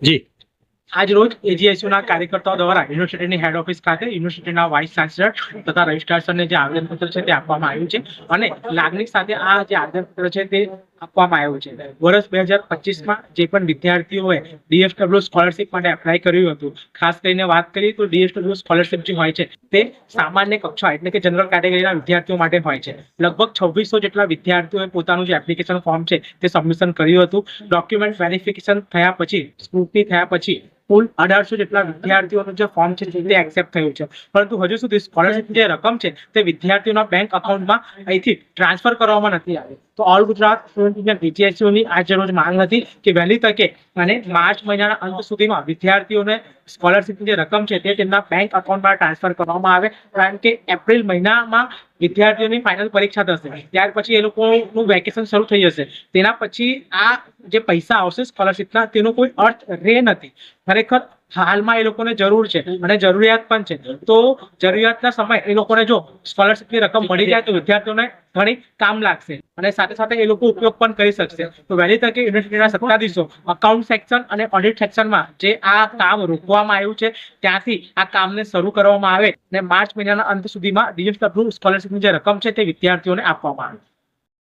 જી આજ રોજ એજીએસયુના કાર્યકર્તાઓ દ્વારા યુનિવર્સિટીની હેડ ઓફિસ ખાતે યુનિવર્સિટીના વાઇસ ચાન્સલર તથા રજિસ્ટ્રાર સરને જે આવેદનપત્ર છે તે આપવામાં આવ્યું છે અને લાગણી સાથે આ જે આવેદનપત્ર છે તે આપવામાં આવ્યું છે. વર્ષ 2025માં જે પણ વિદ્યાર્થીઓએ ડીએફડબ્લ્યુ સ્કોલરશિપ માટે એપ્લાય કર્યું હતું, ખાસ કરીને વાત કરીએ તો ડીએફડબ્લ્યુ સ્કોલરશિપ જે હોય છે તે સામાન્ય કક્ષા એટલે કે જનરલ કેટેગરીના વિદ્યાર્થીઓ માટે હોય છે. લગભગ 2600 જેટલા વિદ્યાર્થીઓએ પોતાનું જે એપ્લિકેશન ફોર્મ છે તે સબમિશન કર્યું હતું. ડોક્યુમેન્ટ વેરિફિકેશન થયા પછી, સ્ક્રુટની થયા પછી કુલ 1800 જેટલા વિદ્યાર્થીઓનું જે ફોર્મ છે તે એક્સેપ્ટ થયું છે. પરંતુ હજુ સુધી સ્કોલરશિપની જે રકમ છે તે વિદ્યાર્થીઓના બેંક અકાઉન્ટમાં અહીંથી ટ્રાન્સફર કરવામાં નથી આવી. તો ઓલ ગુજરાત સ્ટુડન્ટ યુનિયન એજીએસયુની આજે રોજ માંગ હતી કે વહેલી તકે અને માર્ચ મહિનાના અંત સુધીમાં વિદ્યાર્થીઓને સ્કોલરશિપની જે રકમ છે તે તેમના બેંક અકાઉન્ટમાં ટ્રાન્સફર કરવામાં આવે, કારણ કે એપ્રિલ મહિનામાં વિદ્યાર્થીઓની ફાઇનલ પરીક્ષા થશે, ત્યાર પછી એ લોકોનું વેકેશન શરૂ થઈ જશે. તેના પછી આ જે પૈસા આવશે સ્કોલરશિપના તેનો કોઈ અર્થ રહે નથી. ખરેખર હાલમાં એ લોકોને જરૂર છે અને જરૂરિયાત પણ છે. તો જરૂરિયાતના સમય એ લોકોને જો સ્કોલરશિપની રકમ મળી જાય તો વિદ્યાર્થીઓને ઘણી કામ લાગશે અને સાથે સાથે એ લોકો ઉપયોગ પણ કરી શકશે. તો વહેલી તકે યુનિવર્સિટીના સત્તાધીશો અકાઉન્ટ સેક્શન અને ઓડિટ સેક્શનમાં જે આ કામ રોકવામાં આવ્યું છે ત્યાંથી આ કામને શરૂ કરવામાં આવે અને માર્ચ મહિનાના અંત સુધીમાં ડીએફડબ્લ્યુ સ્કોલરશિપની જે રકમ છે તે વિદ્યાર્થીઓને આપવામાં આવે.